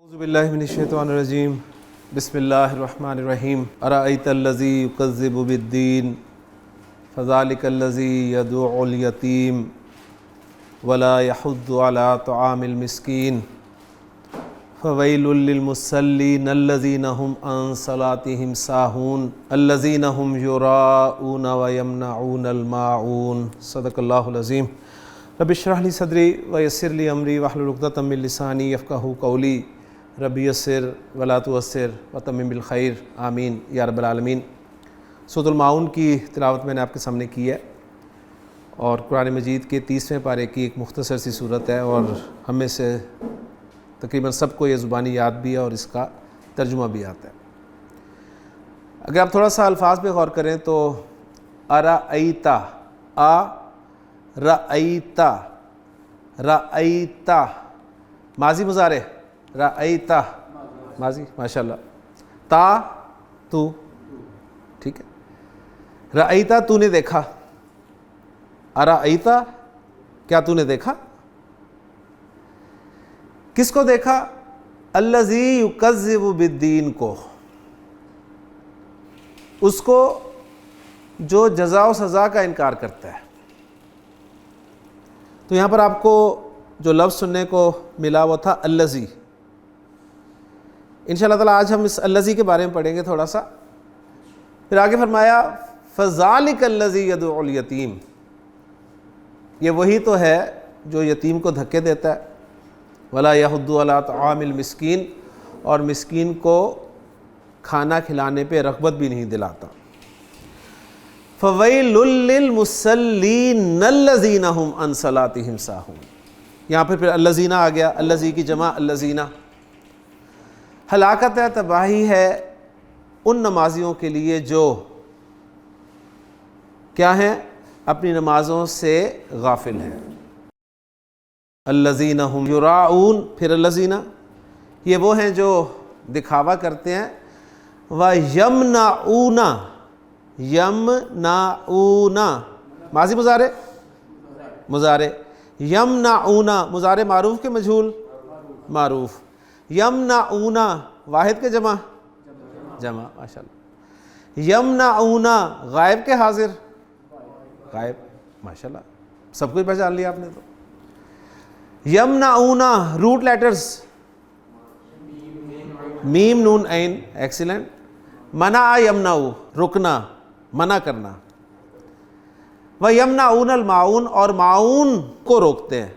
اعوذ باللہ من الشیطان الرجیم بسم اللہ الرحمن الرحیم ارأیت الذی یکذب بالدین فذلک الذی یدعو الیتیم ولا یحض علی طعام المسکین فویل للمصلین الذین هم عن صلاتهم ساہون الذین هم یراؤون ویمنعون الماعون صدق اللہ العظیم رب اشرح لی صدری ویسر لی امری واحلل عقدۃ من لسانی یفقہوا قولی رب یسر ولا تعسر وتمم بالخیر آمین یا رب العالمین۔ سورۃ الماعون کی تلاوت میں نے آپ کے سامنے کی ہے اور قرآن مجید کے 30ویں پارے کی ایک مختصر سی صورت ہے اور ہم میں سے تقریباً سب کو یہ زبانی یاد بھی ہے اور اس کا ترجمہ بھی آتا ہے۔ اگر آپ تھوڑا سا الفاظ پہ غور کریں تو ارأیتا رأیتا رأیتا ماضی مضارع رأیتا ماضی ماشاءاللہ تا تو ٹھیک ہے رأیتا تو نے دیکھا ارأیتا کیا تو نے دیکھا کس کو دیکھا الذی یکذب بالدین کو اس کو جو جزا و سزا کا انکار کرتا ہے۔ تو یہاں پر آپ کو جو لفظ سننے کو ملا وہ تھا الذی۔ انشاءاللہ تعالیٰ آج ہم اس الذی کے بارے میں پڑھیں گے تھوڑا سا۔ پھر آگے فرمایا فذالک الذی یدعو الیتیم، یہ وہی تو ہے جو یتیم کو دھکے دیتا ہے، ولا یحض علی طعام المسکین، اور مسکین کو کھانا کھلانے پہ رغبت بھی نہیں دلاتا۔ فویل للمصلین الذین هم عن صلاتهم ساہون، یہاں پھر الذین آ گیا، الذی کی جمع الذین۔ ہلاکت ہے، تباہی ہے ان نمازیوں کے لیے جو کیا ہیں، اپنی نمازوں سے غافل ہیں۔ الذین هم یراؤون، پھر الذین، یہ وہ ہیں جو دکھاوا کرتے ہیں۔ وَيَمْنَعُونَ، یمنعون ماضی مضارع مضارع، یمنعون مضارع معروف کے مجہول معروف، یمنعون واحد کے جمع جمع ماشاءاللہ، یمنعون غائب کے حاضر غائب ماشاءاللہ، سب کچھ پہچان لیا آپ نے۔ تو یمنعون روٹ لیٹرز میم نون عین، ایکسیلنٹ۔ منع یمنع رکنا منع کرنا، وَيَمْنَعُونَ الْمَاعُونَ اور معاون کو روکتے ہیں۔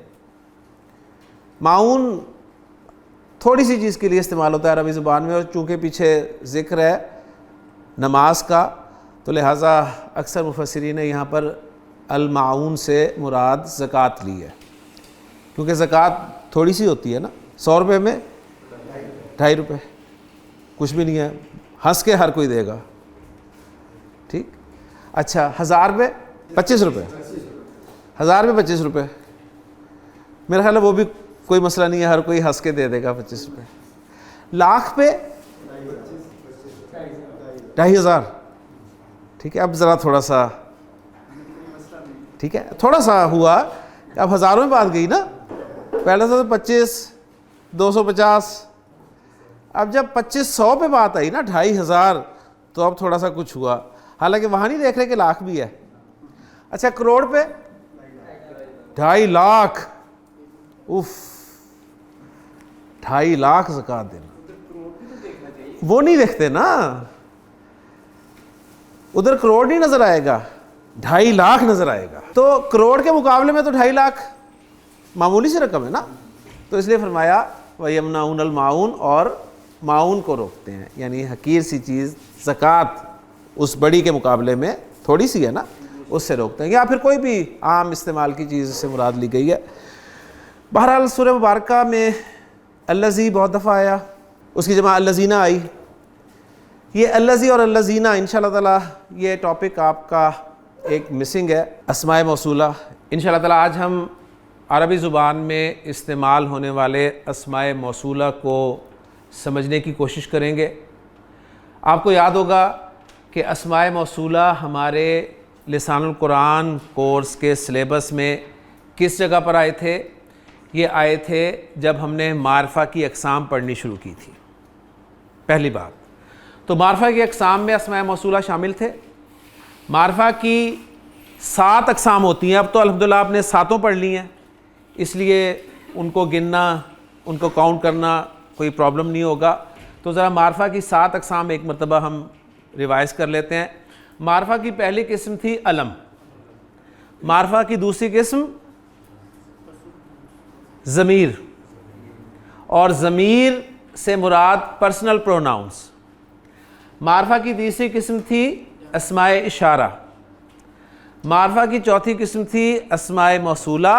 معاون تھوڑی سی چیز کے لیے استعمال ہوتا ہے عربی زبان میں، اور چونکہ پیچھے ذکر ہے نماز کا تو لہٰذا اکثر مفسرین نے یہاں پر المعاون سے مراد زکوٰۃ لی ہے، کیونکہ زکوٰۃ تھوڑی سی ہوتی ہے نا، 100 روپے میں 2.5 روپے کچھ بھی نہیں ہے، ہنس کے ہر کوئی دے گا، ٹھیک۔ اچھا 1000 پہ 25 روپے، 1000 پہ 25 روپے، میرا خیال ہے وہ بھی کوئی مسئلہ نہیں ہے، ہر کوئی ہنس کے دے دے گا 25 روپے۔ لاکھ پہ 2500، ٹھیک ہے۔ اب ذرا تھوڑا سا ٹھیک ہے، تھوڑا سا ہوا، اب ہزاروں میں بات گئی نا، پہلے تو 25 250، اب جب 2500 پہ بات آئی نا 2500، تو اب تھوڑا سا کچھ ہوا، حالانکہ وہاں نہیں دیکھ رہے کہ لاکھ بھی ہے۔ اچھا کروڑ پہ 2.5 لاکھ، اف 2.5 لاکھ زکوٰۃ دینا، وہ نہیں دیکھتے نا، ادھر کروڑ نہیں نظر آئے گا، 2.5 لاکھ نظر آئے گا۔ تو کروڑ کے مقابلے میں تو 2.5 لاکھ معمولی سی رقم ہے نا، تو اس لیے فرمایا وَيَمْنَعُونَ الْمَاعُونَ، اور معاون کو روکتے ہیں، یعنی حقیر سی چیز زکوٰۃ اس بڑی کے مقابلے میں تھوڑی سی ہے نا، اس سے روکتے ہیں، یا پھر کوئی بھی عام استعمال کی چیز سے مراد لی گئی ہے۔ بہرحال سورہ مبارکہ میں الذی بہت دفعہ آیا، اس کی جمع الذین آئی۔ یہ الذی اور الذین انشاءاللہ تعالیٰ یہ ٹاپک آپ کا ایک مسنگ ہے، اسماء موصولہ۔ انشاءاللہ تعالیٰ آج ہم عربی زبان میں استعمال ہونے والے اسماء موصولہ کو سمجھنے کی کوشش کریں گے۔ آپ کو یاد ہوگا کہ اسماء موصولہ ہمارے لسان القرآن کورس کے سلیبس میں کس جگہ پر آئے تھے؟ یہ آئے تھے جب ہم نے معرفہ کی اقسام پڑھنی شروع کی تھی. پہلی بات تو معرفہ کی اقسام میں اسماء موصولہ شامل تھے. معرفہ کی 7 اقسام ہوتی ہیں. اب تو الحمدللہ آپ نے 7 پڑھ لی ہیں, اس لیے ان کو گننا, ان کو کاؤنٹ کرنا کوئی پرابلم نہیں ہوگا. تو ذرا معرفہ کی 7 اقسام ایک مرتبہ ہم ریوائز کر لیتے ہیں. معرفہ کی پہلی قسم تھی علم. معرفہ کی دوسری قسم ضمیر, اور ضمیر سے مراد پرسنل پروناؤنس. معرفہ کی تیسری قسم تھی اسماء اشارہ. معرفہ کی چوتھی قسم تھی اسماء موصولہ,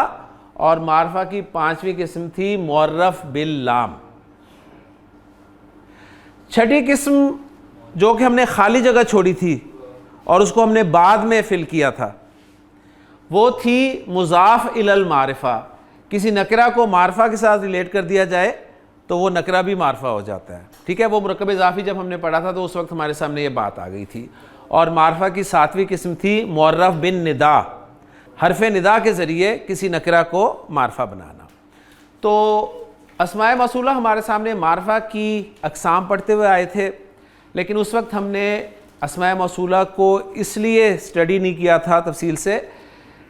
اور معرفہ کی 5ویں قسم تھی معرف باللام. چھٹی قسم جو کہ ہم نے خالی جگہ چھوڑی تھی اور اس کو ہم نے بعد میں فل کیا تھا, وہ تھی مضاف الی المعرفہ. کسی نکرہ کو معرفہ کے ساتھ ریلیٹ کر دیا جائے تو وہ نکرہ بھی معرفہ ہو جاتا ہے. ٹھیک ہے, وہ مرکب اضافی جب ہم نے پڑھا تھا تو اس وقت ہمارے سامنے یہ بات آ گئی تھی. اور معرفہ کی 7ویں قسم تھی معرف بالندا, حرف ندا کے ذریعے کسی نکرہ کو معرفہ بنانا. تو اسماء موصولہ ہمارے سامنے معرفہ کی اقسام پڑھتے ہوئے آئے تھے, لیکن اس وقت ہم نے اسماء موصولہ کو اس لیے اسٹڈی نہیں کیا تھا تفصیل سے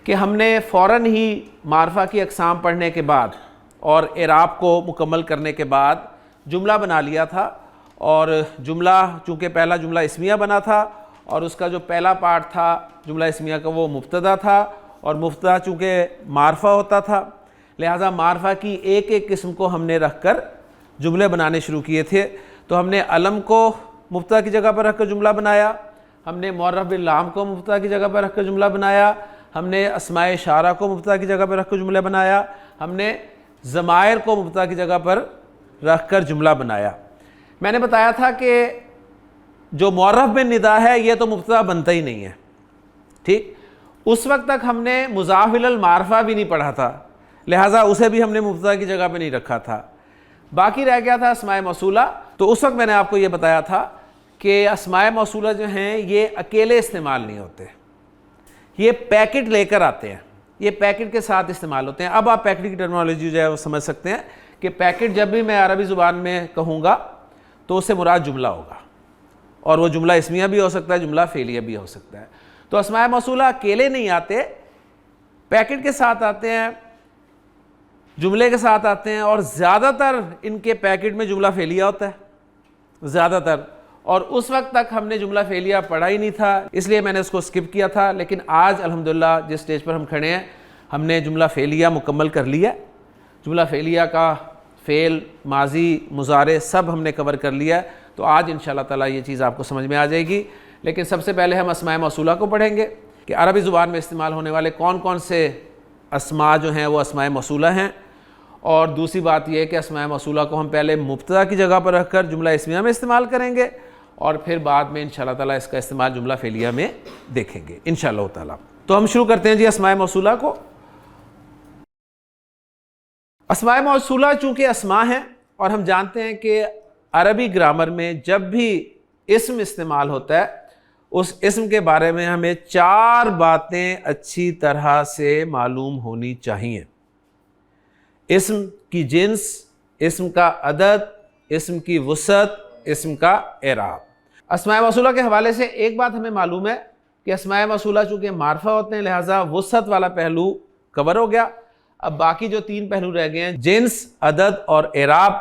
کہ ہم نے فوراً ہی معرفہ کی اقسام پڑھنے کے بعد اور اعراب کو مکمل کرنے کے بعد جملہ بنا لیا تھا. اور جملہ چونکہ پہلا جملہ اسمیہ بنا تھا اور اس کا جو پہلا پارٹ تھا جملہ اسمیہ کا وہ مبتدا تھا, اور مبتدا چونکہ معرفہ ہوتا تھا لہٰذا معرفہ کی ایک ایک قسم کو ہم نے رکھ کر جملے بنانے شروع کیے تھے. تو ہم نے علم کو مبتدا کی جگہ پر رکھ کر جملہ بنایا, ہم نے معرف باللام کو مبتدا کی جگہ پر رکھ کر جملہ بنایا, ہم نے اسماء اشارہ کو مبتدا کی جگہ پر رکھ کر جملہ بنایا, ہم نے ضمائر کو مبتدا کی جگہ پر رکھ کر جملہ بنایا. میں نے بتایا تھا کہ جو معرف بالندا ہے یہ تو مبتدا بنتا ہی نہیں ہے. ٹھیک, اس وقت تک ہم نے مضاف الی المعرفہ بھی نہیں پڑھا تھا, لہٰذا اسے بھی ہم نے مبتدا کی جگہ پہ نہیں رکھا تھا. باقی رہ گیا تھا اسماء موصولہ. تو اس وقت میں نے آپ کو یہ بتایا تھا کہ اسماء موصولہ جو ہیں یہ اکیلے استعمال نہیں ہوتے, یہ پیکٹ لے کر آتے ہیں, یہ پیکٹ کے ساتھ استعمال ہوتے ہیں. اب آپ پیکٹ کی ٹرمنالوجی جو ہے وہ سمجھ سکتے ہیں کہ پیکٹ جب بھی میں عربی زبان میں کہوں گا تو اس سے مراد جملہ ہوگا, اور وہ جملہ اسمیہ بھی ہو سکتا ہے, جملہ فعلیہ بھی ہو سکتا ہے. تو اسماء موصولہ اکیلے نہیں آتے, پیکٹ کے ساتھ آتے ہیں, جملے کے ساتھ آتے ہیں, اور زیادہ تر ان کے پیکٹ میں جملہ فعلیہ ہوتا ہے زیادہ تر. اور اس وقت تک ہم نے جملہ فعلیہ پڑھا ہی نہیں تھا, اس لیے میں نے اس کو سکپ کیا تھا. لیکن آج الحمدللہ جس سٹیج پر ہم کھڑے ہیں ہم نے جملہ فعلیہ مکمل کر لیا. جملہ فعلیہ کا فعل, ماضی, مضارع سب ہم نے کور کر لیا. تو آج انشاءاللہ تعالیٰ یہ چیز آپ کو سمجھ میں آ جائے گی. لیکن سب سے پہلے ہم اسماء موصولہ کو پڑھیں گے کہ عربی زبان میں استعمال ہونے والے کون کون سے اسماء جو ہیں وہ اسماء موصولہ ہیں. اور دوسری بات یہ ہے کہ اسماء موصولہ کو ہم پہلے مبتدا کی جگہ پر رکھ کر جملہ اسمیہ میں استعمال کریں گے, اور پھر بعد میں انشاءاللہ تعالیٰ اس کا استعمال جملہ فعلیہ میں دیکھیں گے انشاءاللہ تعالیٰ. تو ہم شروع کرتے ہیں جی اسماء موصولہ کو. اسماء موصولہ چونکہ اسماء ہیں, اور ہم جانتے ہیں کہ عربی گرامر میں جب بھی اسم استعمال ہوتا ہے اس اسم کے بارے میں ہمیں 4 باتیں اچھی طرح سے معلوم ہونی چاہیے. اسم کی جنس, اسم کا عدد, اسم کی وسعت, اسم کا اعراب. اسماء موصولہ کے حوالے سے ایک بات ہمیں معلوم ہے کہ اسماء موصولہ چونکہ معرفہ ہوتے ہیں لہٰذا وسعت والا پہلو کور ہو گیا. اب باقی جو 3 پہلو رہ گئے ہیں جنس, عدد اور اعراب,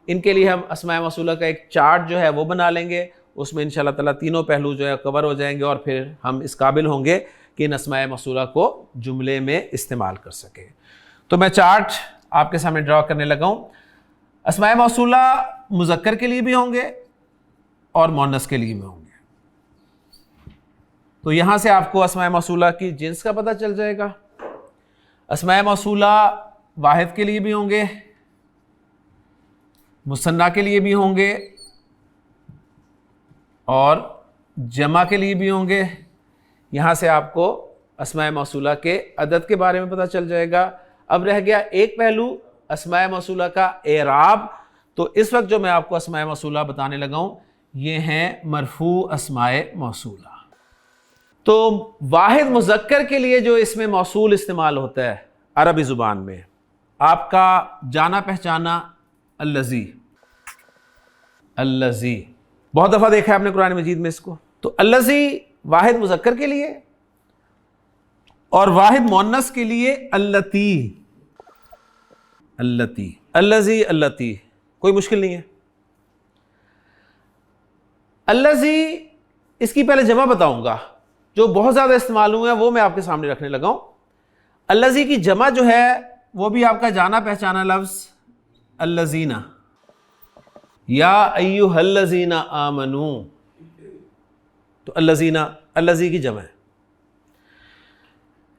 ان کے لیے ہم اسماء موصولہ کا ایک چارٹ جو ہے وہ بنا لیں گے. اس میں انشاءاللہ تعالیٰ تینوں پہلو جو ہے کور ہو جائیں گے, اور پھر ہم اس قابل ہوں گے کہ ان اسماء موصولہ کو جملے میں استعمال کر سکیں. تو میں چارٹ آپ کے سامنے ڈرا کرنے لگا ہوں. اسماء موصولہ مذکر کے لیے بھی ہوں گے اور مؤنث کے لیے بھی ہوں گے. تو یہاں سے آپ کو اسماء موصولہ کی جنس کا پتہ چل جائے گا. اسماء موصولہ واحد کے لیے بھی ہوں گے, مثنیٰ کے لیے بھی ہوں گے, اور جمع کے لیے بھی ہوں گے. یہاں سے آپ کو اسماء موصولہ کے عدد کے بارے میں پتہ چل جائے گا. اب رہ گیا ایک پہلو اسماء موصولہ کا اعراب. تو اس وقت جو میں آپ کو اسماء موصولہ بتانے لگا ہوں یہ ہیں مرفوع اسماء موصولہ. تو واحد مذکر کے لیے جو اسم موصول استعمال ہوتا ہے عربی زبان میں آپ کا جانا پہچانا الذی، الذی بہت دفعہ دیکھا ہے آپ نے قرآن مجید میں اس کو. تو الذی واحد مذکر کے لیے اور واحد مؤنث کے لیے اللتی، اللتی، الذی، اللتی، کوئی مشکل نہیں ہے. الذی اس کی پہلے جمع بتاؤں گا، جو بہت زیادہ استعمال ہوئے ہیں وہ میں آپ کے سامنے رکھنے لگا ہوں. الذی کی جمع جو ہے وہ بھی آپ کا جانا پہچانا لفظ الذین، یا ایھا الذین آمنو. تو الذین، الذی کی جمع ہے.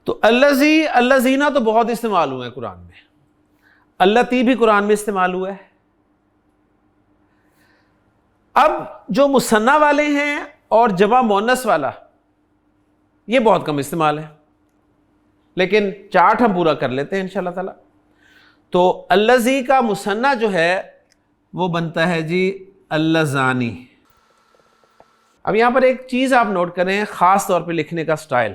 تو الذی، الذین تو بہت استعمال ہوئے ہیں قرآن میں. اللتی بھی قرآن میں استعمال ہوا ہے. اب جو مثنیٰ والے ہیں اور جمع مؤنث والا یہ بہت کم استعمال ہے، لیکن چارٹ ہم پورا کر لیتے ہیں انشاءاللہ تعالی. تو الذی کا مثنیٰ جو ہے وہ بنتا ہے جی اللذانی. اب یہاں پر ایک چیز آپ نوٹ کریں، خاص طور پہ لکھنے کا سٹائل.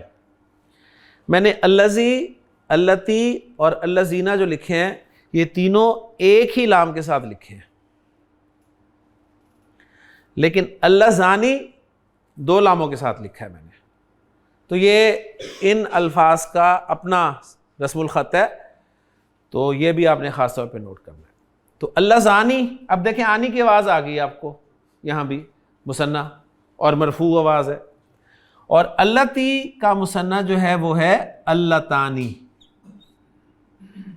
میں نے الذی، اللتی اور الذین جو لکھے ہیں یہ تینوں ایک ہی لام کے ساتھ لکھے ہیں، لیکن اللذانی دو لاموں کے ساتھ لکھا ہے میں نے. تو یہ ان الفاظ کا اپنا رسم الخط ہے، تو یہ بھی آپ نے خاص طور پہ نوٹ کرنا ہے. تو اللذانی، اب دیکھیں آنی کی آواز آ گئی آپ کو یہاں بھی مثنیٰ اور مرفوع آواز ہے. اور اللتی کا مثنیٰ جو ہے وہ ہے اللتانی،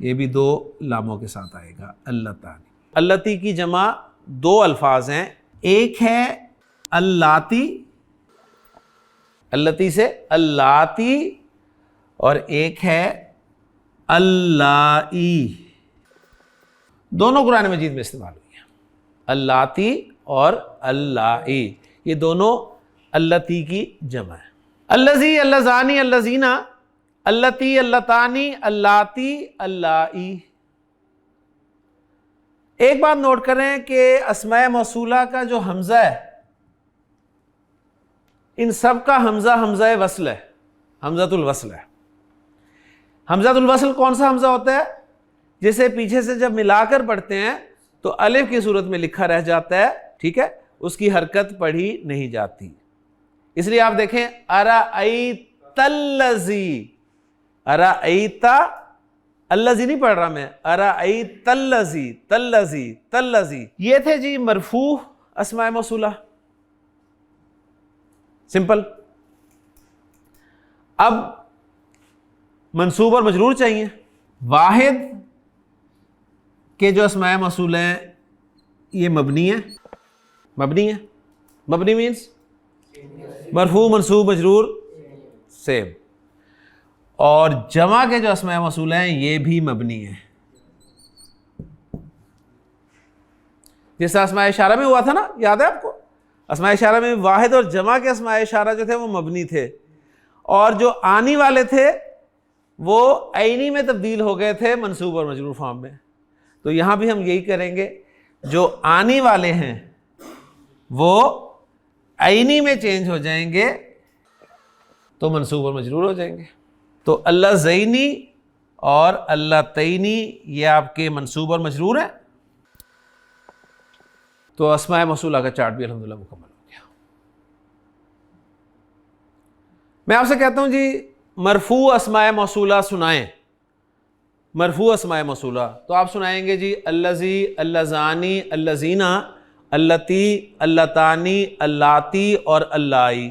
یہ بھی دو لاموں کے ساتھ آئے گا اللتانی. اللتی کی جمع دو الفاظ ہیں، ایک ہے اللاتی، اللتی سے اللاتی، اور ایک ہے اللائی. دونوں قرآن مجید میں استعمال ہوئی ہیں، اللاتی اور اللائی، یہ دونوں اللتی کی جمع ہے. الذی، اللذانی، اللذین، اللتی، اللتانی، اللاتی، اللائی. ایک بات نوٹ کریں کہ اسماء موصولہ کا جو حمزہ ہے ان سب کا حمزہ حمزہ وصل ہے، حمزۃ الوصل ہے. حمزۃ الوصل کون سا حمزہ ہوتا ہے؟ جسے پیچھے سے جب ملا کر پڑھتے ہیں تو الف کی صورت میں لکھا رہ جاتا ہے، ٹھیک ہے، اس کی حرکت پڑھی نہیں جاتی. اس لیے آپ دیکھیں ارأیت الذی، ارأیت الذی نہیں پڑھ رہا میں، ارأیت الذی، تلذی، تلذی. یہ تھے جی مرفوع اسماء موصولہ، سمپل. اب منصوب اور مجرور چاہیے. واحد کے جو اسماء موصول ہیں یہ مبنی ہیں، مبنی ہے. مبنی مینس مرفوع، منصوب، مجرور سیم. اور جمع کے جو اسماء موصول ہیں یہ بھی مبنی ہیں. جیسا اسماء اشارہ میں ہوا تھا نا، یاد ہے آپ کو؟ اسماء اشارہ میں واحد اور جمع کے اسماء اشارہ جو تھے وہ مبنی تھے، اور جو آنی والے تھے وہ عینی میں تبدیل ہو گئے تھے منصوب اور مجرور فارم میں. تو یہاں بھی ہم یہی کریں گے، جو آنی والے ہیں وہ عینی میں چینج ہو جائیں گے تو منصوب اور مجرور ہو جائیں گے. تو اللذینی اور اللتینی یہ آپ کے منصوب اور مجرور ہیں. تو اسماء موصولہ کا چارٹ بھی الحمدللہ مکمل ہو گیا. میں آپ سے کہتا ہوں جی مرفوع اسماء موصولہ سنائیں، مرفوع اسماء موصولہ تو آپ سنائیں گے جی الذی، اللذانی، اللذین، اللتی، اللتانی، اللاتی اور اللائی.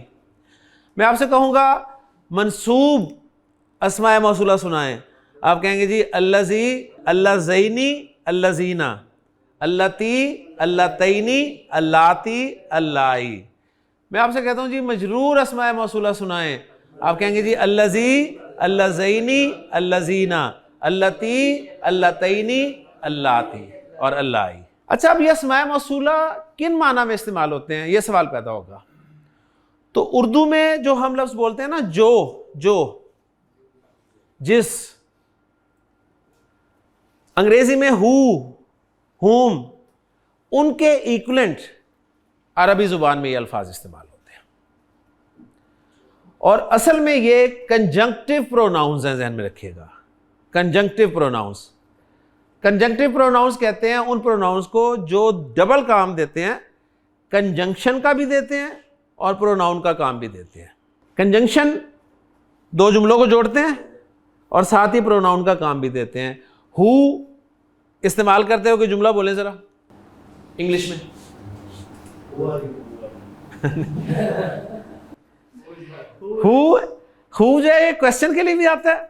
میں آپ سے کہوں گا منصوب اسماء موصولہ سنائیں، آپ کہیں گے جی الذی، اللذینی، اللذین، اللتی، اللتینی، اللاتی، اللائی. میں آپ سے کہتا ہوں جی مجرور اسماء موصولہ سنائیں، آپ کہیں گے جی الذی، اللذینی، اللذین، اللتی، اللتینی، اللاتی اور اللائی. اچھا اب یہ اسماء موصولہ کن معنی میں استعمال ہوتے ہیں، یہ سوال پیدا ہوگا. تو اردو میں جو ہم لفظ بولتے ہیں نا جو، جس، انگریزی میں ہوم، ان کے ایکولنٹ عربی زبان میں یہ الفاظ استعمال ہوتے ہیں. اور اصل میں یہ کنجنکٹیو پروناؤنز ہیں، ذہن میں رکھیے گا، کنجنکٹیو پروناؤنز. کنجنکٹیو پروناؤنس کہتے ہیں ان پروناؤنس کو جو ڈبل کام دیتے ہیں, کنجنکشن کا بھی دیتے ہیں اور پروناؤن کا کام بھی دیتے ہیں. کنجنکشن دو جملوں کو جوڑتے ہیں اور ساتھ ہی پروناؤن کا کام بھی دیتے ہیں. ہو استعمال کرتے ہو کہ جملہ بولیں ذرا انگلش میں. ہو جو ہے یہ کوشچن کے لیے بھی آتا ہے,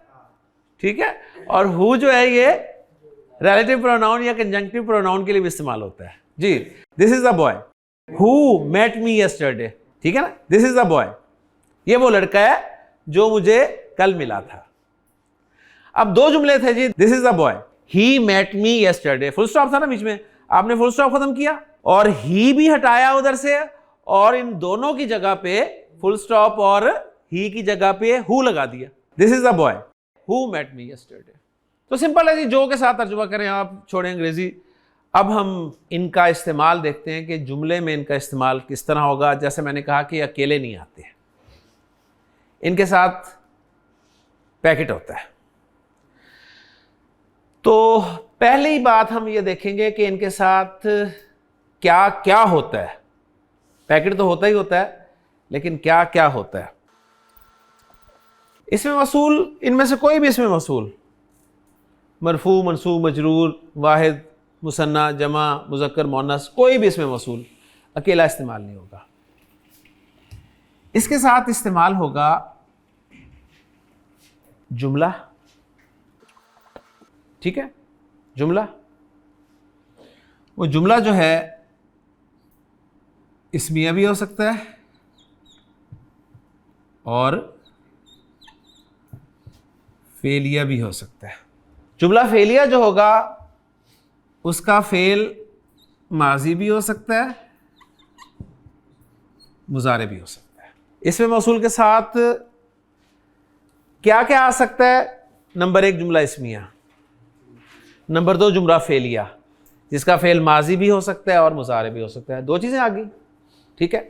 ٹھیک ہے, اور ہو جو ہے یہ ریلیٹو پروناؤن یا کنجنکٹیو پروناؤن کے لیے بھی استعمال ہوتا ہے. جی, this is a boy who met me yesterday, ٹھیک ہے نا, دس از اے بوائے, یہ وہ لڑکا ہے جو مجھے کل ملا تھا. اب دو جملے تھے جی, this is a boy, he met me yesterday, full stop تھا نا بیچ میں, آپ نے فل اسٹاپ ختم کیا اور ہی بھی ہٹایا ادھر سے, اور ان دونوں کی جگہ پہ فل اسٹاپ اور ہی کی جگہ پہ ہو لگا دیا. This is a boy who met me yesterday. تو سمپل ہے جی, جو کے ساتھ ترجمہ کریں آپ, چھوڑیں انگریزی. اب ہم ان کا استعمال دیکھتے ہیں کہ جملے میں ان کا استعمال کس طرح ہوگا. جیسے میں نے کہا کہ اکیلے نہیں آتے, ان کے ساتھ پیکٹ ہوتا ہے. تو پہلی بات ہم یہ دیکھیں گے کہ ان کے ساتھ کیا کیا ہوتا ہے. پیکٹ تو ہوتا ہی ہوتا ہے, لیکن کیا کیا ہوتا ہے. اسم موصول, ان میں سے کوئی بھی اسم موصول, مرفوع, منصوب, مجرور, واحد, مثنیٰ, جمع, مذکر, مؤنث, کوئی بھی اسم موصول اکیلا استعمال نہیں ہوگا. اس کے ساتھ استعمال ہوگا جملہ, ٹھیک ہے, جملہ. وہ جملہ جو ہے اسمیہ بھی ہو سکتا ہے اور فعلیہ بھی ہو سکتا ہے. جملہ فعلیہ جو ہوگا اس کا فعل ماضی بھی ہو سکتا ہے, مضارع بھی ہو سکتا ہے. اس میں موصول کے ساتھ کیا کیا آ سکتا ہے؟ نمبر 1 جملہ اسمیہ, نمبر 2 جملہ فعلیہ جس کا فعل ماضی بھی ہو سکتا ہے اور مضارع بھی ہو سکتا ہے. 2 چیزیں آ گئی, ٹھیک ہے.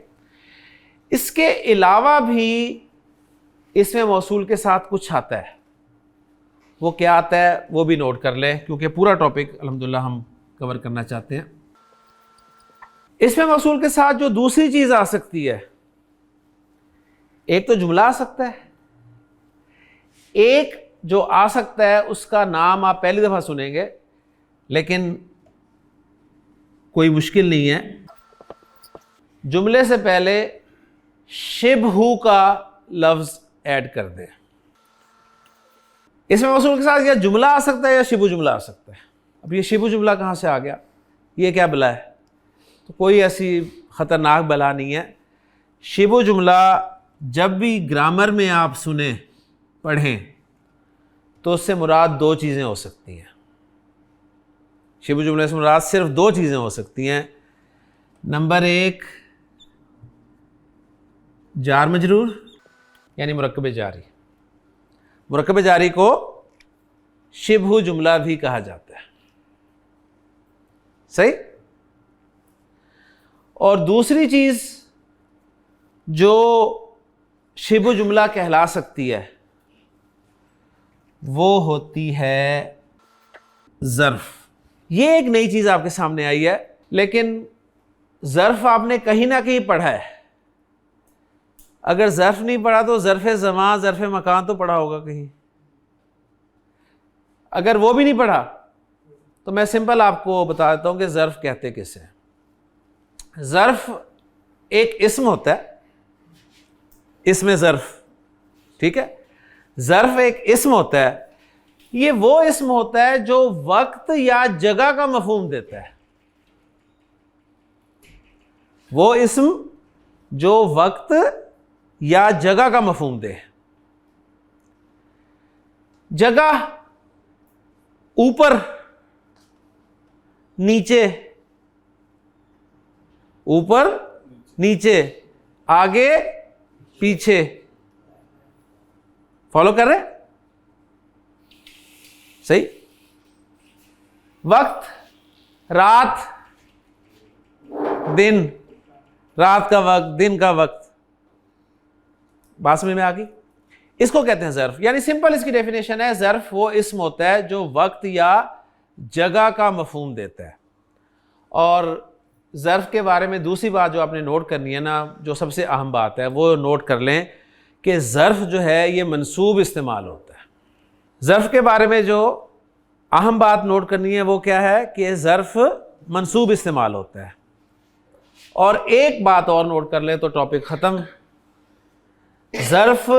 اس کے علاوہ بھی اس میں موصول کے ساتھ کچھ آتا ہے. وہ کیا آتا ہے وہ بھی نوٹ کر لیں, کیونکہ پورا ٹاپک الحمدللہ ہم کور کرنا چاہتے ہیں. اس میں موصول کے ساتھ جو دوسری چیز آ سکتی ہے, ایک تو جملہ آ سکتا ہے, ایک جو آ سکتا ہے اس کا نام آپ پہلی دفعہ سنیں گے, لیکن کوئی مشکل نہیں ہے. جملے سے پہلے شبہ کا لفظ ایڈ کر دیں. اس میں موصول کے ساتھ یا جملہ آ سکتا ہے یا شبہ جملہ آ سکتا ہے. اب یہ شبہ جملہ کہاں سے آ گیا, یہ کیا بلا ہے؟ تو کوئی ایسی خطرناک بلا نہیں ہے. شبہ جملہ جب بھی گرامر میں آپ سنیں پڑھیں تو اس سے مراد 2 چیزیں ہو سکتی ہیں. شبہ جملے سے مراد صرف 2 چیزیں ہو سکتی ہیں. نمبر 1 جار مجرور یعنی مرکب جاری. مرکب جاری کو شبہ جملہ بھی کہا جاتا ہے, صحیح. اور دوسری چیز جو شبہ جملہ کہلا سکتی ہے وہ ہوتی ہے ظرف. یہ ایک نئی چیز آپ کے سامنے آئی ہے, لیکن ظرف آپ نے کہیں نہ کہیں پڑھا ہے. اگر ظرف نہیں پڑھا تو ظرف زمان, ظرف مکان تو پڑھا ہوگا کہیں. اگر وہ بھی نہیں پڑھا تو میں سمپل آپ کو بتا دیتا ہوں کہ ظرف کہتے کسے ہیں. ظرف ایک اسم ہوتا ہے, اسم ظرف, ٹھیک ہے. ظرف ایک اسم ہوتا ہے. یہ وہ اسم ہوتا ہے جو وقت یا جگہ کا مفہوم دیتا ہے. وہ اسم جو وقت یا جگہ کا مفہوم دے. جگہ اوپر نیچے, اوپر نیچے, آگے پیچھے, فالو کر رہے؟ صحیح. وقت رات دن, رات کا وقت دن کا وقت. بات سمجھ میں آ گئی؟ اس کو کہتے ہیں ظرف. یعنی سمپل اس کی ڈیفینیشن ہے, ظرف وہ اسم ہوتا ہے جو وقت یا جگہ کا مفہوم دیتا ہے. اور ظرف کے بارے میں دوسری بات جو آپ نے نوٹ کرنی ہے نا، جو سب سے اہم بات ہے وہ نوٹ کر لیں کہ ظرف جو ہے یہ منصوب استعمال ہوتا ہے. ظرف کے بارے میں جو اہم بات نوٹ کرنی ہے وہ کیا ہے کہ ظرف منصوب استعمال ہوتا ہے. اور ایک بات اور نوٹ کر لیں تو ٹاپک ختم. ظرف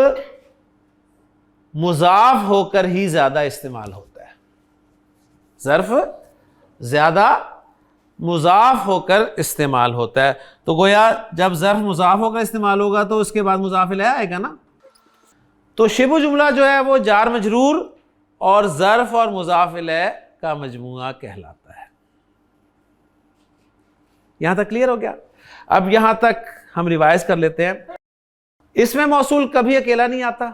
مضاف ہو کر ہی زیادہ استعمال ہوتا ہے. ظرف زیادہ مضاف ہو کر استعمال ہوتا ہے. تو گویا جب ظرف مضاف ہو کر استعمال ہوگا تو اس کے بعد مضاف الیہ آئے گا نا. تو شبہ جملہ جو ہے وہ جار مجرور اور ظرف اور مضاف الیہ کا مجموعہ کہلاتا ہے. یہاں تک کلیئر ہو گیا؟ اب یہاں تک ہم ریوائز کر لیتے ہیں. اس میں موصول کبھی اکیلا نہیں آتا،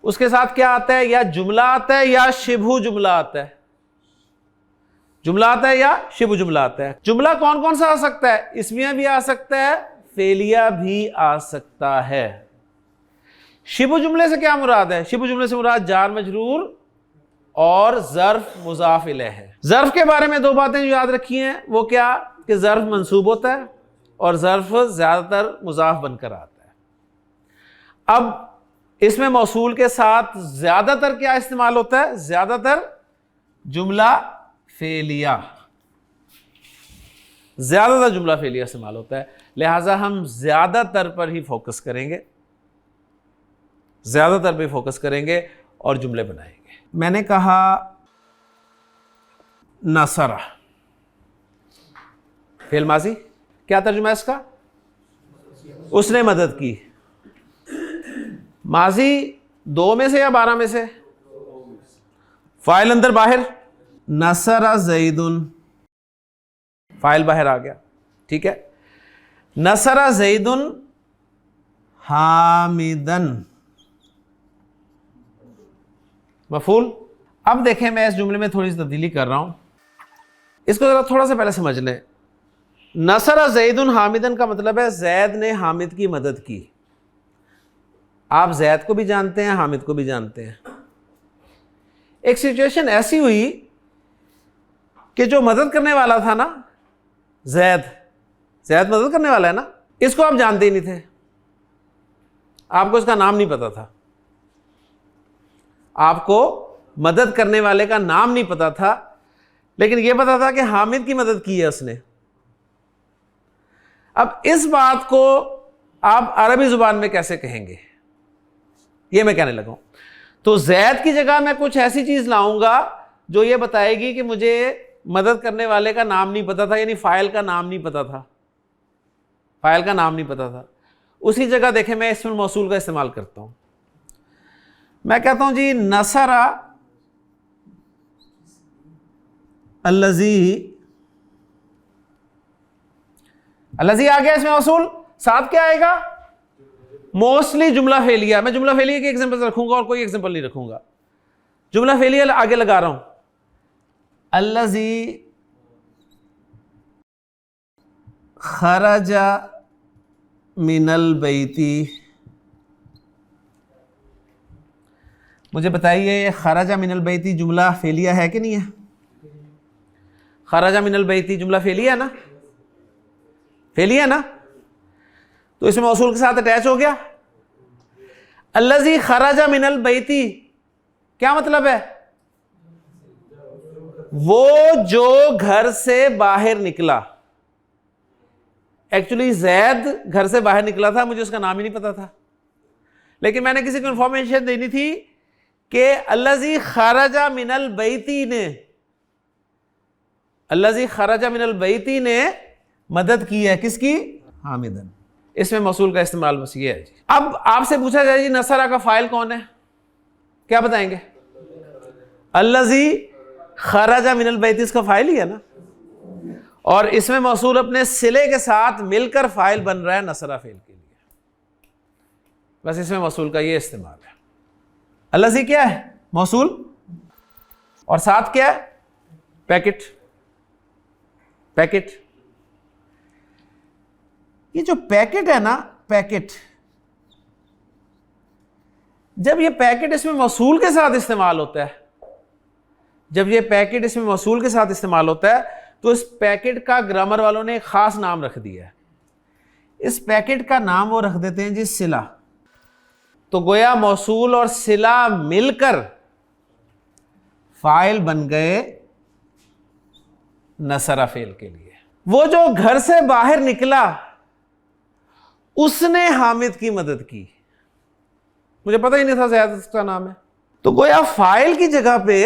اس کے ساتھ کیا آتا ہے؟ یا جملہ آتا ہے یا شبہ جملہ آتا ہے. جملہ آتا ہے یا شبہ جملہ آتا ہے. جملہ کون کون سا آ سکتا ہے؟ اسمیہ بھی آ سکتا ہے، فعلیہ بھی آ سکتا ہے. شبہ جملے سے کیا مراد ہے؟ شبہ جملے سے مراد جار مجرور اور ظرف مضاف الیہ ہے. ظرف کے بارے میں دو باتیں جو یاد رکھی ہیں وہ کیا کہ ظرف منصوب ہوتا ہے اور ظرف زیادہ تر مضاف بن کر آتا ہے. اب اس میں موصول کے ساتھ زیادہ تر کیا استعمال ہوتا ہے؟ زیادہ تر جملہ فعلیہ، زیادہ تر جملہ فعلیہ استعمال ہوتا ہے. لہٰذا ہم زیادہ تر پر ہی فوکس کریں گے، زیادہ تر پہ فوکس کریں گے اور جملے بنائیں گے. میں نے کہا نصرہ فعل ماضی، کیا ترجمہ ہے اس کا؟ اس نے مدد کی. ماضی 2 میں سے یا 12 میں سے؟ فاعل اندر باہر، نصر زید، فاعل باہر آ گیا. ٹھیک ہے. نصر زید حامدن، مفعول. اب دیکھیں میں اس جملے میں تھوڑی سی تبدیلی کر رہا ہوں، اس کو ذرا تھوڑا سا پہلے سمجھ لیں. نصر زید حامدن کا مطلب ہے زید نے حامد کی مدد کی. آپ زید کو بھی جانتے ہیں، حامد کو بھی جانتے ہیں. ایک سچویشن ایسی ہوئی کہ جو مدد کرنے والا تھا نا، زید مدد کرنے والا ہے نا، اس کو آپ جانتے ہی نہیں تھے، آپ کو اس کا نام نہیں پتا تھا، آپ کو مدد کرنے والے کا نام نہیں پتا تھا، لیکن یہ پتا تھا کہ حامد کی مدد کی ہے اس نے. اب اس بات کو آپ عربی زبان میں کیسے کہیں گے، یہ میں کہنے لگا ہوں. تو زید کی جگہ میں کچھ ایسی چیز لاؤں گا جو یہ بتائے گی کہ مجھے مدد کرنے والے کا نام نہیں پتا تھا، یعنی فاعل کا نام نہیں پتا تھا، فاعل کا نام نہیں پتا تھا. اسی جگہ دیکھیں میں اسم الموصول کا استعمال کرتا ہوں. میں کہتا ہوں جی نصر الذی آ گیا اس میں موصول، ساتھ کیا آئے گا؟ موسٹلی جملہ فعلیہ. میں جملہ فعلیہ کی ایگزامپل رکھوں گا اور کوئی ایگزامپل نہیں رکھوں گا. جملہ فعلیہ آگے لگا رہا ہوں. الذی خرج من البیت، مجھے بتائیے یہ خرج من البیت جملہ فعلیہ ہے کہ نہیں ہے؟ خرج من البیت جملہ فعلیہ ہے نا، فعلیہ ہے نا. تو اس میں موصول کے ساتھ اٹیچ ہو گیا. الذی خرج من البیت کیا مطلب ہے؟ وہ جو گھر سے باہر نکلا. ایکچولی زید گھر سے باہر نکلا تھا، مجھے اس کا نام ہی نہیں پتا تھا، لیکن میں نے کسی کو انفارمیشن دینی تھی کہ الذی خرج من البیت نے، الذی خرج من البیت نے مدد کی ہے کس کی؟ حامدن. اس میں موصول کا استعمال بس یہ ہے جی. اب آپ سے پوچھا جائے جی نصرہ کا فاعل کون ہے، کیا بتائیں گے؟ الذی خرج من البیت اس کا فاعل ہی ہے نا، اور اس میں موصول اپنے صلے کے ساتھ مل کر فاعل بن رہا ہے نصرہ فعل کے لیے. بس اس میں موصول کا یہ استعمال ہے. الذی کیا ہے؟ موصول، اور ساتھ کیا ہے؟ پیکٹ. پیکٹ، یہ جو پیکٹ ہے نا، پیکٹ، جب یہ پیکٹ اس میں موصول کے ساتھ استعمال ہوتا ہے، جب یہ پیکٹ اس میں موصول کے ساتھ استعمال ہوتا ہے تو اس پیکٹ کا گرامر والوں نے ایک خاص نام رکھ دیا ہے. اس پیکٹ کا نام وہ رکھ دیتے ہیں جی صلہ. تو گویا موصول اور صلہ مل کر فاعل بن گئے نصر فعل کے لیے. وہ جو گھر سے باہر نکلا اس نے حامد کی مدد کی. مجھے پتہ ہی نہیں تھا زید اس کا نام ہے. تو گویا فاعل کی جگہ پہ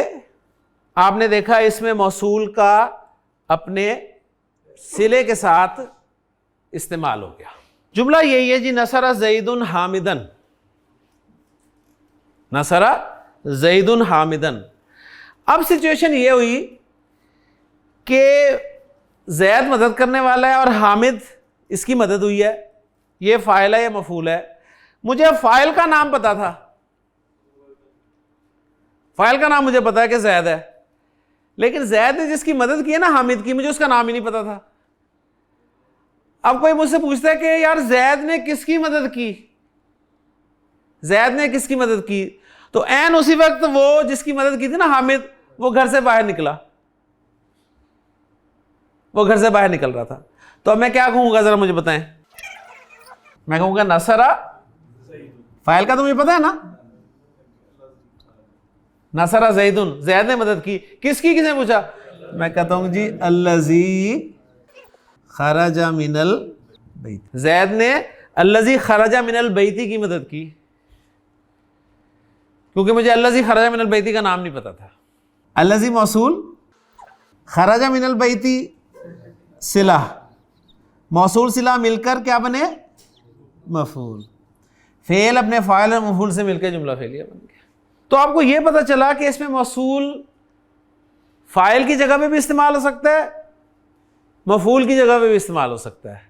آپ نے دیکھا اس میں موصول کا اپنے صلے کے ساتھ استعمال ہو گیا. جملہ یہی ہے جی نصر زید حامدن. نصر زید حامدن. اب سچویشن یہ ہوئی کہ زید مدد کرنے والا ہے اور حامد اس کی مدد ہوئی ہے. یہ فاعل ہے یا مفعول ہے؟ مجھے فاعل کا نام پتا تھا, فاعل کا نام مجھے پتا ہے کہ زید ہے, لیکن زید نے جس کی مدد کی ہے نا حامد کی, مجھے اس کا نام ہی نہیں پتا تھا. اب کوئی مجھ سے پوچھتا ہے کہ یار زید نے کس کی مدد کی, زید نے کس کی مدد کی, تو عین اسی وقت وہ جس کی مدد کی تھی نا حامد, وہ گھر سے باہر نکلا, وہ گھر سے باہر نکل رہا تھا. تو اب میں کیا کہوں گا ذرا مجھے بتائیں. میں کہوں گا نصرہ, فاعل کا تو مجھے پتا ہے نا, نصرہ زیدن, زید نے مدد کی. کس کی, کس نے پوچھا؟ میں کہتا ہوں جی الذی خرج من البیت. زید نے الذی خرج من البیت کی مدد کی, کیونکہ مجھے الذی خرج من البیت کا نام نہیں پتا تھا. الذی موصول, خرج من البیت صلہ, موصول صلہ مل کر کیا بنے؟ مفعول. فعل اپنے فاعل اور مفعول سے مل کے جملہ فعلیہ بن گیا. تو آپ کو یہ پتہ چلا کہ اس میں موصول فاعل کی جگہ پہ بھی استعمال ہو سکتا ہے, مفعول کی جگہ پہ بھی استعمال ہو سکتا ہے.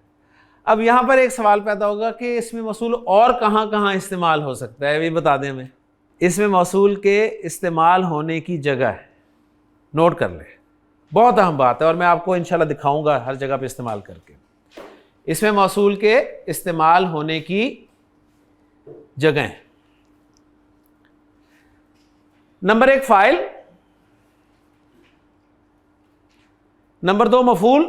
اب یہاں پر ایک سوال پیدا ہوگا کہ اس میں موصول اور کہاں کہاں استعمال ہو سکتا ہے, یہ بتا دیں ہمیں. اس میں موصول کے استعمال ہونے کی جگہ ہے, نوٹ کر لیں, بہت اہم بات ہے, اور میں آپ کو انشاءاللہ دکھاؤں گا ہر جگہ پہ استعمال کر کے. اس میں موصول کے استعمال ہونے کی جگہیں: نمبر 1 فاعل, نمبر 2 مفعول,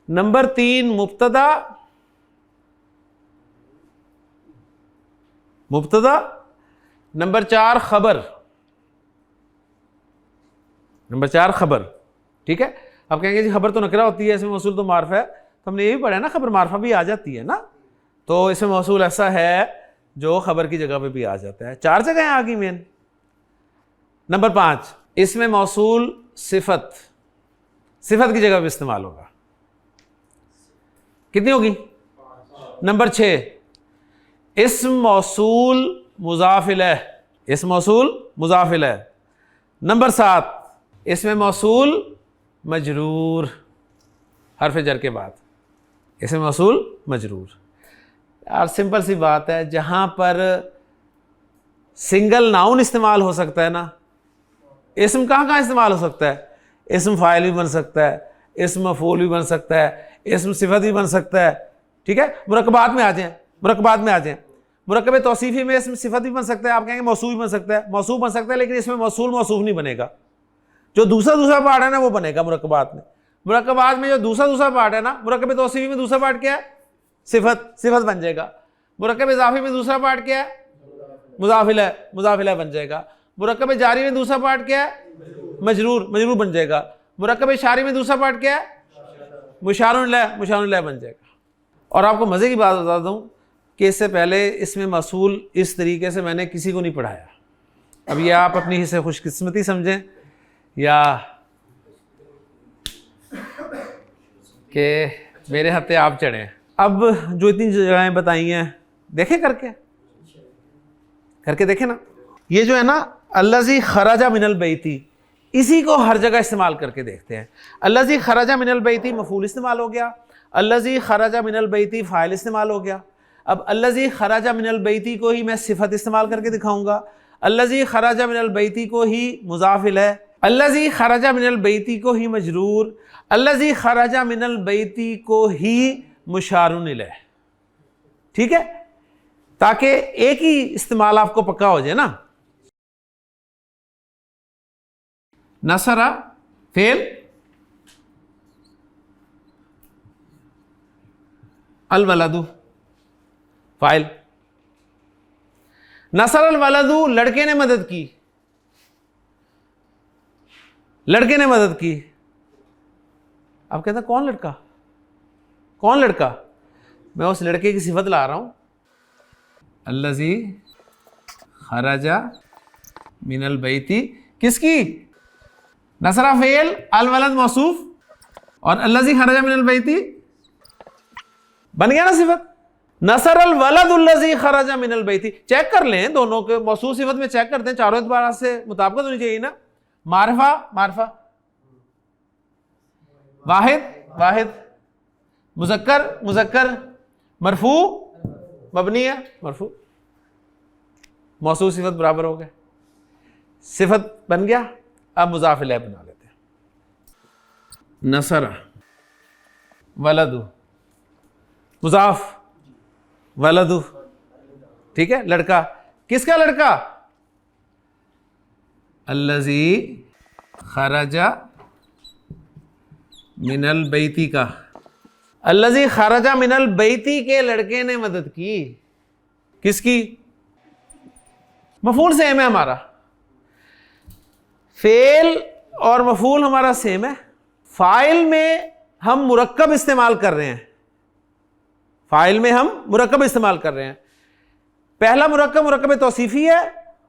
نمبر 3 مبتدا, نمبر 4 خبر, نمبر 4 خبر. ٹھیک ہے. اب کہیں گے جی خبر تو نکرہ ہوتی ہے, اس میں موصول تو معرفہ ہے. تو ہم نے یہ بھی پڑھا ہے نا, خبر معرفہ بھی آ جاتی ہے نا. تو اس میں موصول ایسا ہے جو خبر کی جگہ پہ بھی آ جاتا ہے. 4 جگہیں آ گئی مین. نمبر 5 اس میں موصول صفت, صفت کی جگہ پہ استعمال ہوگا. کتنی ہوگی؟ نمبر 6 اسم موصول مضاف الیہ, اسم موصول مضاف الیہ. نمبر 7 اس میں موصول مجرور, حرف جر کے بعد اس میں موصول مجرور. یار سمپل سی بات ہے, جہاں پر سنگل ناؤن استعمال ہو سکتا ہے نا, اسم کہاں کہاں استعمال ہو سکتا ہے؟ اسم فاعل بھی بن سکتا ہے, اسم مفعول بھی بن سکتا ہے, اسم صفت بھی بن سکتا ہے. ٹھیک ہے. مرکبات میں آ جائیں, مرکبات میں آ جائیں. مرکب توصیفی میں اسم صفت بھی بن سکتا ہے, آپ کہیں گے موصوف بھی بن سکتا ہے, موصوف بن سکتا ہے, لیکن اس میں موصول موصوف نہیں بنے گا. جو دوسرا پارٹ ہے نا وہ بنے گا مرکبات میں. مرکبات میں جو دوسرا پارٹ ہے نا, مرکب توصیفی میں دوسرا پارٹ کیا ہے؟ صفت, صفت بن جائے گا. مرکب اضافی میں دوسرا پارٹ کیا ہے؟ مضاف الیہ, مضاف الیہ بن جائے گا. مرکب جاری میں دوسرا پارٹ کیا ہے؟ مجرور, مجرور بن جائے گا. مرکب اشاری میں دوسرا پارٹ کیا ہے؟ مشار الیہ, مشار الیہ بن جائے گا. اور آپ کو مزے کی بات بتا دوں کہ اس سے پہلے اس میں موصول اس طریقے سے میں نے کسی کو نہیں پڑھایا. اب یہ آپ اپنی سے خوش قسمتی سمجھیں یا کہ میرے ہتھے آپ چڑھیں. اب جو اتنی جگہیں بتائی ہیں دیکھیں کر کے دیکھیں نا. یہ جو ہے نا الذی خرج من البیت, اسی کو ہر جگہ استعمال کر کے دیکھتے ہیں. الذی خرج من البیت مفعول استعمال ہو گیا, الذی خرج من البیت فاعل استعمال ہو گیا. اب الذی خرج من البیت کو ہی میں صفت استعمال کر کے دکھاؤں گا, الذی خرج من البیت کو ہی مضاف الیہ, الذی خرج من البیت کو ہی مجرور, الذی خرج من البیت کو ہی مشار الیہ. ٹھیک ہے, تاکہ ایک ہی استعمال آپ کو پکا ہو جائے نا. نصرہ فعل، الولد فاعل. نصر الولد لڑکے نے مدد کی، لڑکے نے مدد کی. آپ کہتے ہیں کون لڑکا، کون لڑکا؟ میں اس لڑکے کی صفت لا رہا ہوں. الذی خرج من البیت، کس کی؟ نصرہ فعل، الولد موصوف، اور الذی خرج من البیت بن گیا نا صفت. نصر الولد الذی خرج من البیت. چیک کر لیں دونوں کے موصوف صفت میں، چیک کرتے ہیں چاروں اعتبار سے مطابقت ہونی چاہیے نا. معرفہ معرفہ، واحد واحد، مذکر مذکر، مرفوع مبنی ہے مرفوع. موصوف صفت برابر ہو گئے، صفت بن گیا. اب مضاف الیہ بنا لیتے ہیں. نصر ولد مضاف، ولد ٹھیک ہے، لڑکا. کس کا لڑکا؟ الذی خرج من البیتی کا. الذی خرج من البیتی کے لڑکے نے مدد کی. کس کی؟ مفعول سیم ہے ہمارا، فعل اور مفعول ہمارا سیم ہے. فاعل میں ہم مرکب استعمال کر رہے ہیں، فاعل میں ہم مرکب استعمال کر رہے ہیں. پہلا مرکب مرکب توصیفی ہے،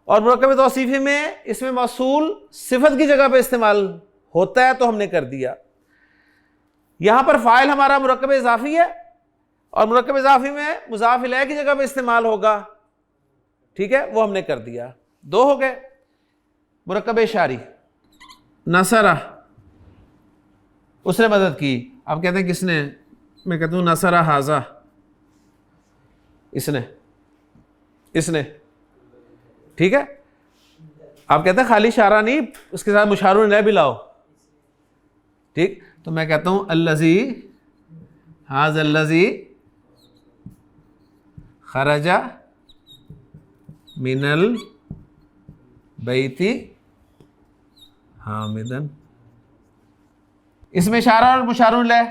اور مرکب توصیفی میں اس میں موصول صفت کی جگہ پہ استعمال ہوتا ہے تو ہم نے کر دیا. یہاں پر فاعل ہمارا مرکب اضافی ہے، اور مرکب اضافی میں مضاف الیہ کی جگہ پہ استعمال ہوگا. ٹھیک ہے، وہ ہم نے کر دیا. دو ہو گئے. مرکب اشاری، نصرہ اس نے مدد کی. آپ کہتے ہیں کس نے؟ میں کہتا ہوں نصرہ ھذا، اس نے، اس نے. ٹھیک ہے، آپ کہتے ہیں خالی اشارہ نہیں، اس کے ساتھ مشار الیہ بھی لاؤ. ٹھیک، تو میں کہتا ہوں الذی ھذا الذی خرج من البیت حامدا. اس میں اشارہ اور مشار الیہ،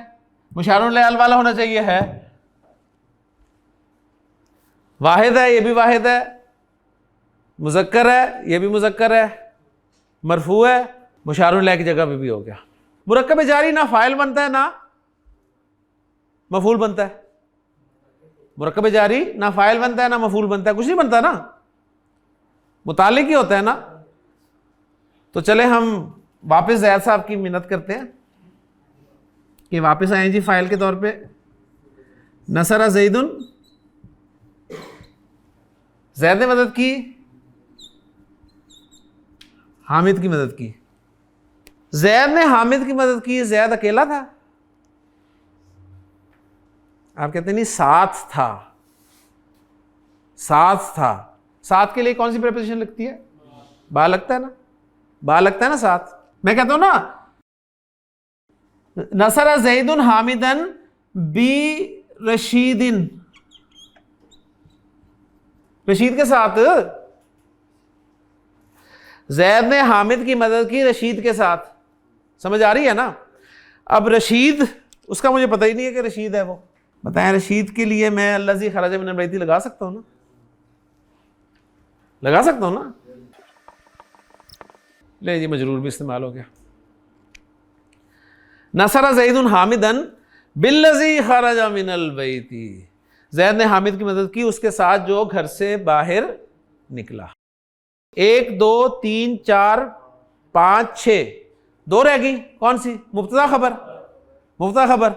مشار الیہ ال والا ہونا چاہیے، ہے واحد ہے، یہ بھی واحد ہے. مذکر ہے، یہ بھی مذکر ہے. مرفوع ہے، مشار الیہ کی جگہ پہ بھی ہو گیا. مرکب جاری نہ فاعل بنتا ہے نہ مفعول بنتا ہے. مرکب جاری نہ فاعل بنتا ہے نہ مفعول بنتا ہے، کچھ نہیں بنتا نا، متعلق ہی ہوتا ہے نا. تو چلے ہم واپس زید صاحب کی منت کرتے ہیں کہ واپس آئیں جی فاعل کے طور پہ. نصر زید، زید نے مدد کی، حامد کی مدد کی. زید نے حامد کی مدد کی. زید اکیلا تھا؟ آپ کہتے ہیں نہیں، ساتھ تھا، ساتھ تھا. ساتھ کے لیے کون سی پریپوزیشن لگتی ہے؟ با لگتا ہے نا، با لگتا ہے نا ساتھ. میں کہتا ہوں نا نصر زید حامدا برشید، رشید کے ساتھ. زید نے حامد کی مدد کی رشید کے ساتھ. سمجھ آ رہی ہے نا؟ اب رشید، اس کا مجھے پتہ ہی نہیں ہے کہ رشید ہے. وہ بتائیں رشید کے لیے میں الذی خرج من البیت لگا سکتا ہوں نا؟ لگا سکتا ہوں نا؟ لے جی، مجرور بھی استعمال ہو گیا. نصر زید حامدا بالذی خرج من البیت. زید نے حامد کی مدد کی اس کے ساتھ جو گھر سے باہر نکلا. 1 2 3 4 5 6 2 رہ گئی. کون سی؟ مبتدا خبر. مبتدا خبر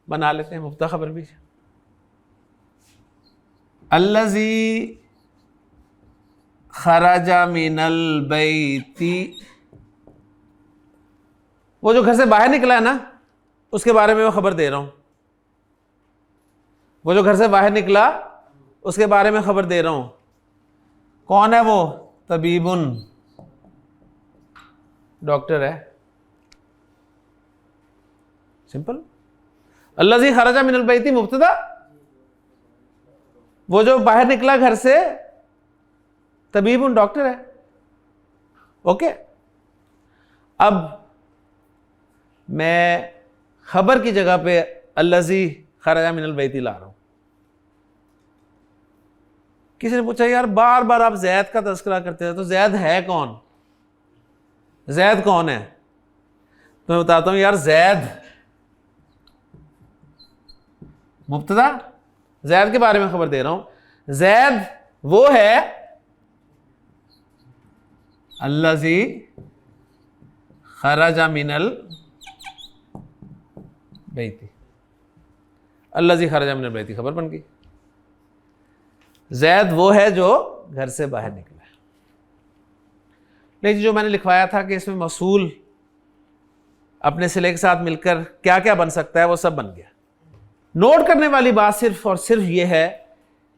بنا لیتے ہیں، مبتدا خبر بھی. الذی خرج من البیت، وہ جو گھر سے باہر نکلا ہے نا، اس کے بارے میں میں خبر دے رہا ہوں. وہ جو گھر سے باہر نکلا اس کے بارے میں خبر دے رہا ہوں. کون ہے وہ؟ طبیب، ڈاکٹر ہے. سمپل. الذی خرج من البیت مبتدا، وہ جو باہر نکلا گھر سے، طبیب ڈاکٹر ہے. اوکے. اب میں خبر کی جگہ پہ الذی خرج من البیت لا رہا ہوں. کسی نے پوچھا یار بار بار آپ زید کا تذکرہ کرتے ہیں تو زید ہے کون؟ زید کون ہے؟ تو میں بتاتا ہوں یار زید مبتدا، زید کے بارے میں خبر دے رہا ہوں. زید وہ ہے الذی خرج من البیت، الذی خرج من البیت خبر بن گئی. زید وہ ہے جو گھر سے باہر نکلا ہے. لیکن جو میں نے لکھوایا تھا کہ اس میں موصول اپنے صلے کے ساتھ مل کر کیا کیا بن سکتا ہے وہ سب بن گیا. نوٹ کرنے والی بات صرف اور صرف یہ ہے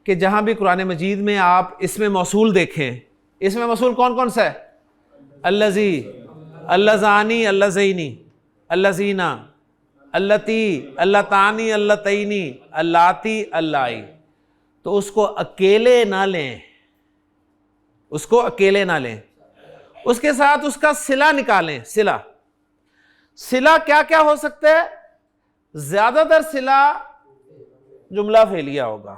کہ جہاں بھی قرآن مجید میں آپ اس میں موصول دیکھیں، اس میں موصول کون کون سا ہے؟ الذی، اللذانی، اللذینی، اللذینا، اللتی، اللتانی، اللتینی، اللاتی، اللائی. تو اس کو اکیلے نہ لیں، اس کو اکیلے نہ لیں، اس کے ساتھ اس کا صلہ نکالیں. صلہ کیا کیا ہو سکتا ہے؟ زیادہ تر صلہ جملہ فعلیہ ہوگا،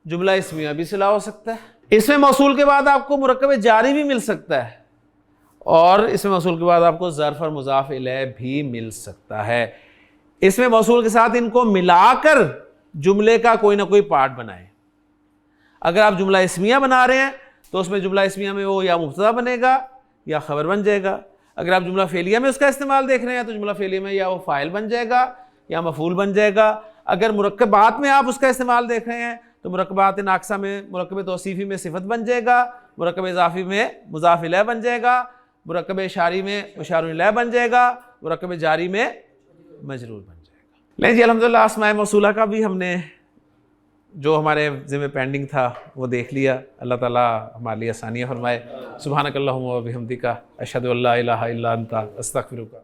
جملہ اسمیہ بھی صلہ ہو سکتا ہے. اس میں موصول کے بعد آپ کو مرکب جاری بھی مل سکتا ہے، اور اس میں موصول کے بعد آپ کو ظرف اور مضاف الیہ بھی مل سکتا ہے. اس میں موصول کے ساتھ ان کو ملا کر جملے کا کوئی نہ کوئی پارٹ بنائیں. اگر آپ جملہ اسمیہ بنا رہے ہیں تو اس میں جملہ اسمیہ میں وہ یا مبتدا بنے گا یا خبر بن جائے گا. اگر آپ جملہ فعلیہ میں اس کا استعمال دیکھ رہے ہیں تو جملہ فعلیہ میں یا وہ فاعل بن جائے گا یا مفعول بن جائے گا. اگر مرکبات میں آپ اس کا استعمال دیکھ رہے ہیں تو مرکبات ناقصہ میں مرکب توصیفی میں صفت بن جائے گا، مرکب اضافی میں مضاف الیہ بن جائے گا، مرکب اشاری میں مشار الیہ بن جائے گا، مرکب جاری میں مجرور بن جائے گا. نہیں جی الحمدللہ اسماء موصولہ کا بھی ہم نے جو ہمارے ذمہ پینڈنگ تھا وہ دیکھ لیا. اللہ تعالیٰ ہمارے لیے آسانیاں فرمائے. سبحانک اللہم و بحمدک اشہد ان لا الہ الا انت استغفرک.